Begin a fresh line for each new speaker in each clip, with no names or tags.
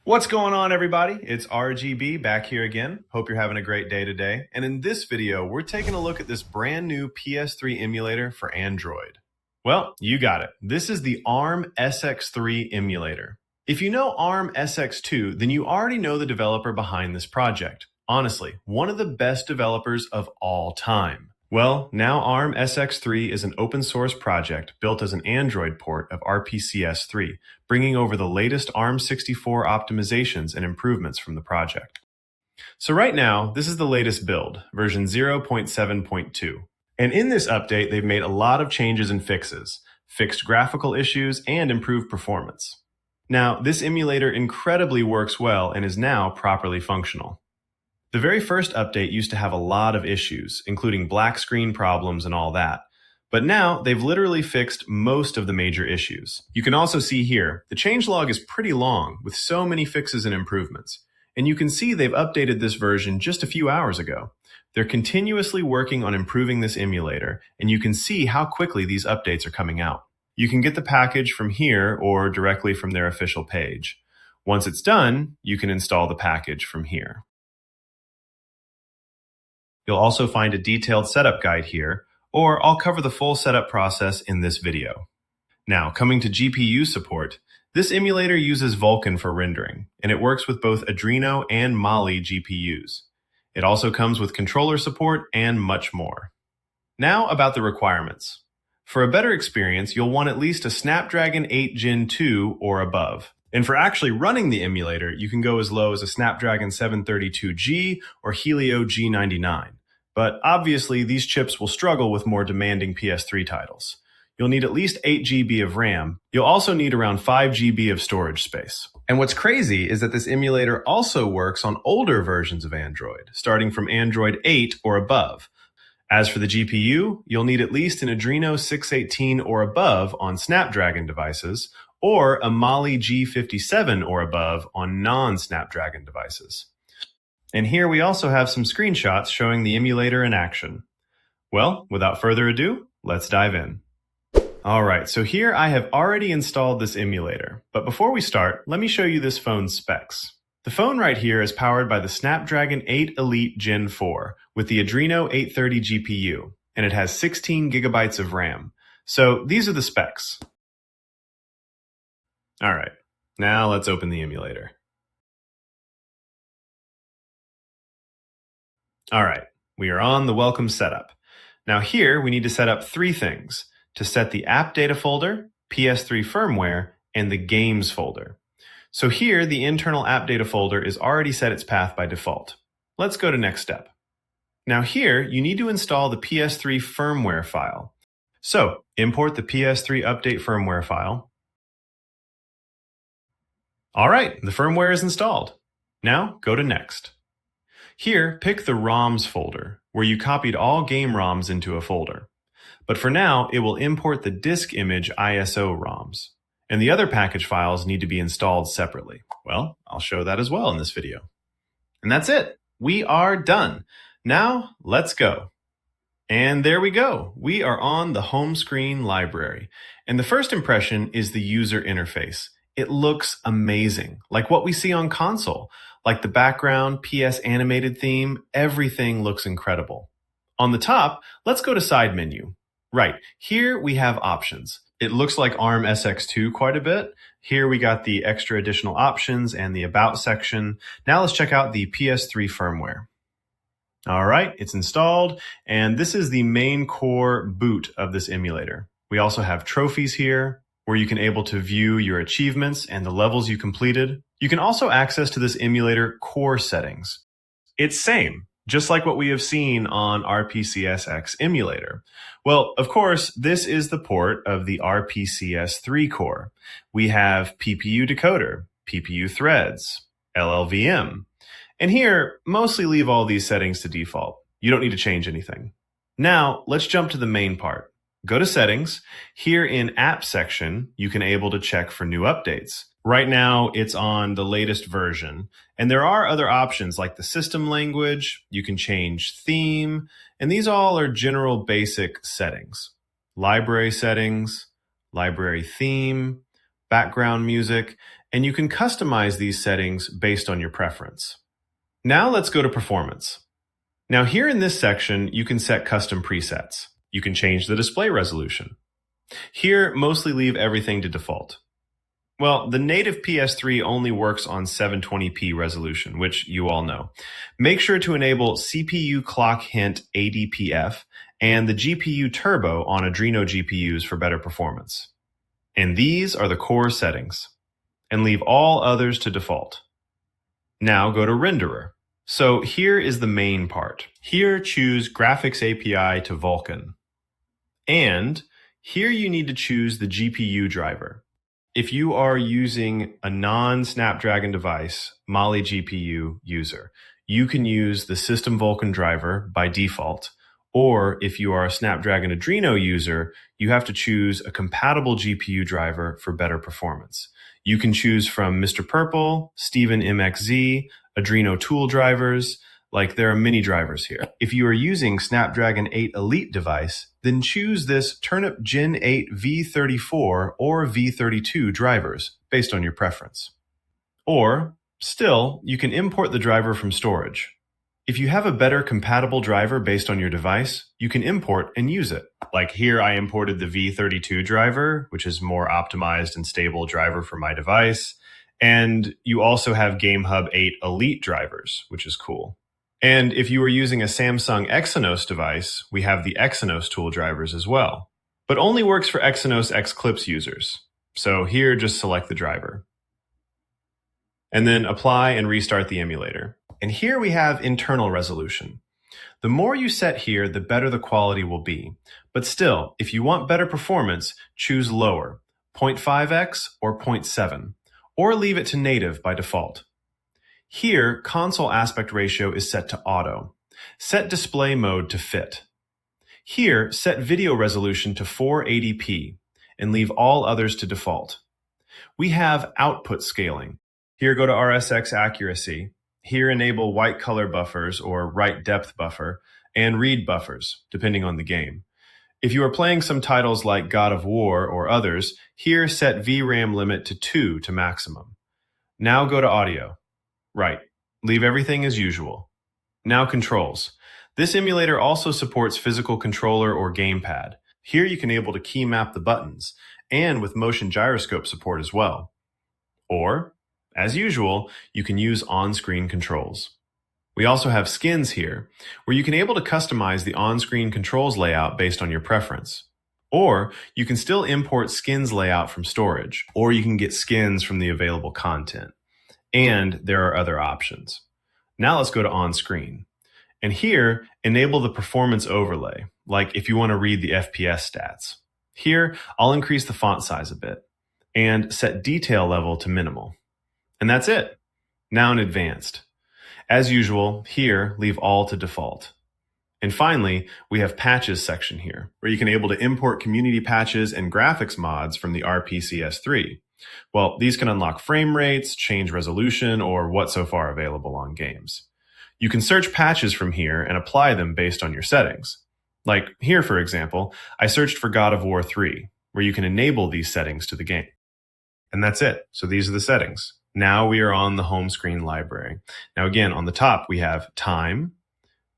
What's going on, everybody? It's RGB back here again. Hope you're having a great day today. And in this video, we're taking a look at this brand new PS3 emulator for Android. Well, you got it. This is the ARMSX3 emulator. If you know ARMSX2, then you already know the developer behind this project. Honestly, one of the best developers of all time. Well, now ARMSX3 is an open source project built as an Android port of RPCS3, bringing over the latest ARM64 optimizations and improvements from the project. So right now, this is the latest build, version 0.7.2. And in this update, they've made a lot of changes and fixes, fixed graphical issues, and improved performance. Now, this emulator incredibly works well and is now properly functional. The very first update used to have a lot of issues, including black screen problems and all that. But now they've literally fixed most of the major issues. You can also see here, the changelog is pretty long with so many fixes and improvements. And you can see they've updated this version just a few hours ago. They're continuously working on improving this emulator, and you can see how quickly these updates are coming out. You can get the package from here or directly from their official page. Once it's done, you can install the package from here. You'll also find a detailed setup guide here, or I'll cover the full setup process in this video. Now, coming to GPU support, this emulator uses Vulkan for rendering, and it works with both Adreno and Mali GPUs. It also comes with controller support and much more. Now about the requirements. For a better experience, you'll want at least a Snapdragon 8 Gen 2 or above. And for actually running the emulator, you can go as low as a Snapdragon 732G or Helio G99. But obviously, these chips will struggle with more demanding PS3 titles. You'll need at least 8 GB of RAM. You'll also need around 5 GB of storage space. And what's crazy is that this emulator also works on older versions of Android, starting from Android 8 or above. As for the GPU, you'll need at least an Adreno 618 or above on Snapdragon devices, or a Mali G57 or above on non-Snapdragon devices. And here we also have some screenshots showing the emulator in action. Well, without further ado, let's dive in. Alright, so here I have already installed this emulator, but before we start, let me show you this phone's specs. The phone right here is powered by the Snapdragon 8 Elite Gen 4 with the Adreno 830 GPU, and it has 16 GB of RAM. So these are the specs. Alright, now let's open the emulator. Alright, we are on the welcome setup. Now here we need to set up three things: to set the app data folder, PS3 firmware, and the games folder. So here the internal app data folder is already set its path by default. Let's go to next step. Now here you need to install the PS3 firmware file. So import the PS3 update firmware file. Alright, the firmware is installed. Now go to next. Here, pick the ROMs folder, where you copied all game ROMs into a folder. But for now, it will import the disk image ISO ROMs. And the other package files need to be installed separately. Well, I'll show that as well in this video. And that's it. We are done. Now, let's go. And there we go. We are on the home screen library. And the first impression is the user interface. It looks amazing, like what we see on console. Like the background, PS animated theme, everything looks incredible. On the top, let's go to side menu. Right, here we have options. It looks like ARMSX2 quite a bit. Here we got the extra additional options and the About section. Now let's check out the PS3 firmware. All right, it's installed, and this is the main core boot of this emulator. We also have trophies here, where you can able to view your achievements and the levels you completed. You can also access to this emulator core settings. It's same, just like what we have seen on RPCS-X emulator. Well, of course, this is the port of the RPCS3 core. We have PPU decoder, PPU threads, LLVM. And here, mostly leave all these settings to default. You don't need to change anything. Now, let's jump to the main part. Go to settings. Here in app section, you can able to check for new updates. Right now, it's on the latest version. And there are other options like the system language, you can change theme, and these all are general basic settings. Library settings, library theme, background music, and you can customize these settings based on your preference. Now let's go to performance. Now here in this section, you can set custom presets. You can change the display resolution. Here, mostly leave everything to default. Well, the native PS3 only works on 720p resolution, which you all know. Make sure to enable CPU clock hint ADPF and the GPU turbo on Adreno GPUs for better performance. And these are the core settings. And leave all others to default. Now go to renderer. So here is the main part. Here choose Graphics API to Vulkan. And here you need to choose the GPU driver. If you are using a non-Snapdragon device, Mali GPU user, you can use the System Vulkan driver by default. Or if you are a Snapdragon Adreno user, you have to choose a compatible GPU driver for better performance. You can choose from Mr. Purple, Steven MXZ, Adreno tool drivers, like there are many drivers here. If you are using Snapdragon 8 Elite device, then choose this Turnip Gen 8 V34 or V32 drivers based on your preference. Or, still, you can import the driver from storage. If you have a better compatible driver based on your device, you can import and use it. Like here, I imported the V32 driver, which is more optimized and stable driver for my device. And you also have GameHub 8 Elite drivers, which is cool. And if you are using a Samsung Exynos device, we have the Exynos tool drivers as well. But only works for Exynos Xclipse users. So here, just select the driver. And then apply and restart the emulator. And here we have internal resolution. The more you set here, the better the quality will be. But still, if you want better performance, choose lower, 0.5x or 0.7, or leave it to native by default. Here, console aspect ratio is set to auto. Set display mode to fit. Here, set video resolution to 480p and leave all others to default. We have output scaling. Here, go to RSX accuracy. Here, enable white color buffers or write depth buffer and read buffers, depending on the game. If you are playing some titles like God of War or others, here set VRAM limit to 2 to maximum. Now go to audio. Right. Leave everything as usual. Now controls. This emulator also supports physical controller or gamepad. Here you can able to key map the buttons, and with motion gyroscope support as well. Or, as usual, you can use on-screen controls. We also have skins here, where you can able to customize the on-screen controls layout based on your preference. Or you can still import skins layout from storage, or you can get skins from the available content. And there are other options. Now let's go to on-screen. And here, enable the performance overlay, like if you want to read the FPS stats. Here, I'll increase the font size a bit, and set detail level to minimal. And that's it. Now in advanced. As usual, here, leave all to default. And finally, we have patches section here, where you can able to import community patches and graphics mods from the RPCS3. Well, these can unlock frame rates, change resolution, or what's so far available on games. You can search patches from here and apply them based on your settings. Like here, for example, I searched for God of War 3, where you can enable these settings to the game. And that's it. So these are the settings. Now we are on the home screen library. Now again, on the top, we have time,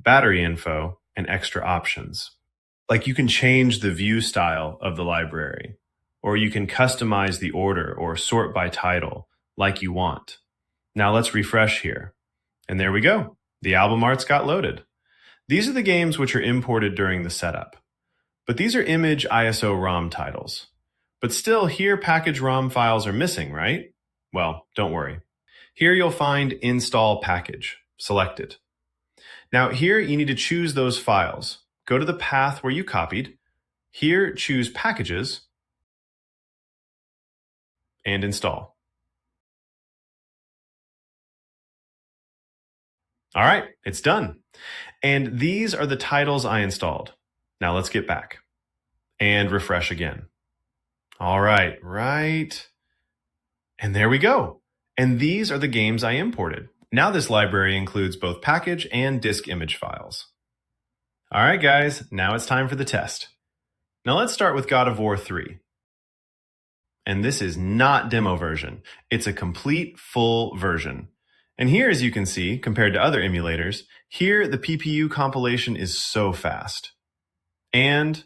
battery info, and extra options. Like you can change the view style of the library, or you can customize the order or sort by title like you want. Now let's refresh here. And there we go. The album arts got loaded. These are the games which are imported during the setup. But these are image ISO ROM titles. But still, here package ROM files are missing, right? Well, don't worry. Here you'll find Install Package. Select it. Now here you need to choose those files. Go to the path where you copied. Here choose Packages and Install. All right, it's done. And these are the titles I installed. Now let's get back and refresh again. All right. And there we go. And these are the games I imported. Now this library includes both package and disk image files. All right, guys, now it's time for the test. Now let's start with God of War 3. And this is not demo version. It's a complete full version. And here, as you can see, compared to other emulators, here the PPU compilation is so fast. And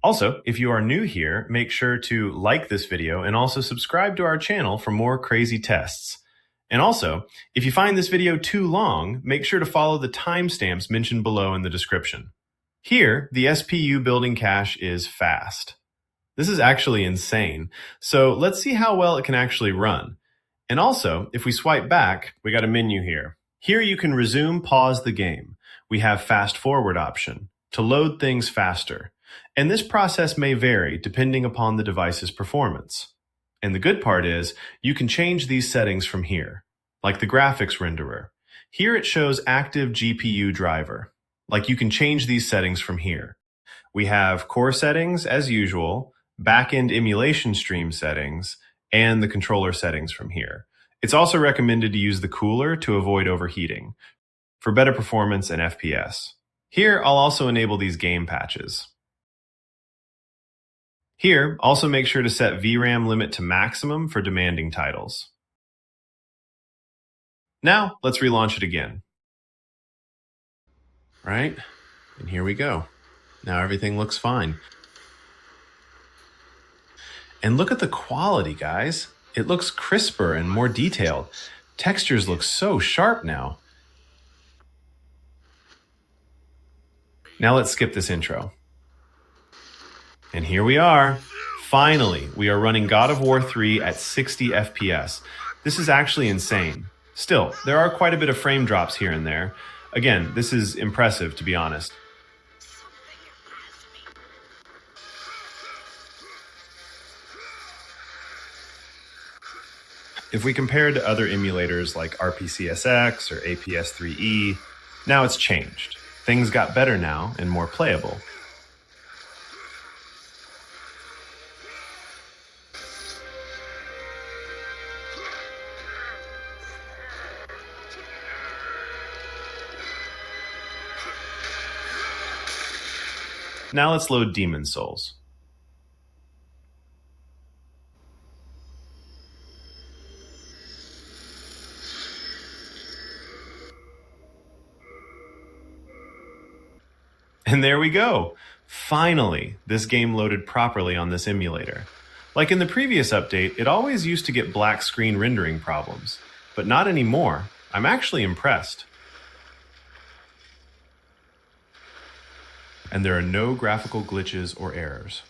also, if you are new here, make sure to like this video and also subscribe to our channel for more crazy tests. And also, if you find this video too long, make sure to follow the timestamps mentioned below in the description. Here, the SPU building cache is fast. This is actually insane. So let's see how well it can actually run. And also, if we swipe back, we got a menu here. Here you can resume, pause the game. We have fast forward option to load things faster. And this process may vary depending upon the device's performance. And the good part is you can change these settings from here, like the graphics renderer. Here it shows active GPU driver. Like you can change these settings from here. We have core settings as usual, backend emulation stream settings, and the controller settings from here. It's also recommended to use the cooler to avoid overheating for better performance and FPS. Here, I'll also enable these game patches. Here, also make sure to set VRAM limit to maximum for demanding titles. Now, let's relaunch it again. Right? And here we go. Now everything looks fine. And look at the quality, guys. It looks crisper and more detailed. Textures look so sharp now. Now let's skip this intro. And here we are. Finally, we are running God of War 3 at 60 FPS. This is actually insane. Still, there are quite a bit of frame drops here and there. Again, this is impressive, to be honest. If we compare to other emulators like RPCSX or APS3E, now it's changed. Things got better now and more playable. Now let's load Demon Souls. And there we go. Finally, this game loaded properly on this emulator. Like in the previous update, it always used to get black screen rendering problems, but not anymore. I'm actually impressed. And there are no graphical glitches or errors.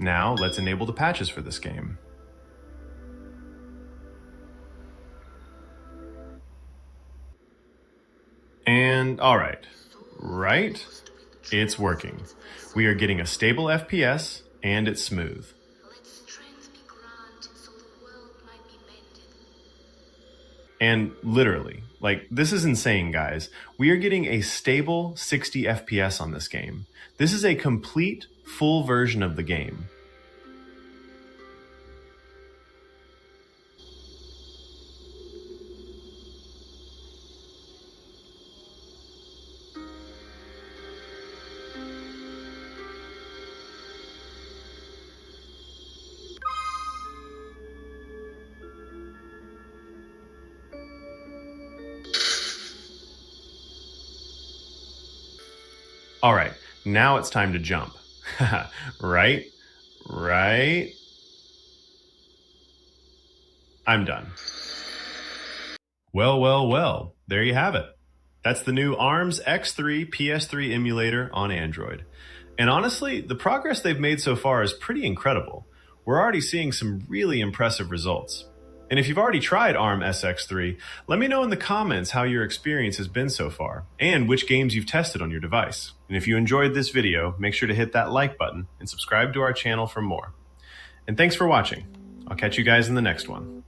Now, let's enable the patches for this game. And alright, it's working. We are getting a stable FPS and it's smooth. And literally, like, this is insane, guys. We are getting a stable 60 FPS on this game. This is a complete, full version of the game. All right, now it's time to jump. Right? I'm done. Well, there you have it. That's the new ARMSX3 PS3 Emulator on Android. And honestly, the progress they've made so far is pretty incredible. We're already seeing some really impressive results. And if you've already tried ARMSX3, let me know in the comments how your experience has been so far, and which games you've tested on your device. And if you enjoyed this video, make sure to hit that like button and subscribe to our channel for more. And thanks for watching. I'll catch you guys in the next one.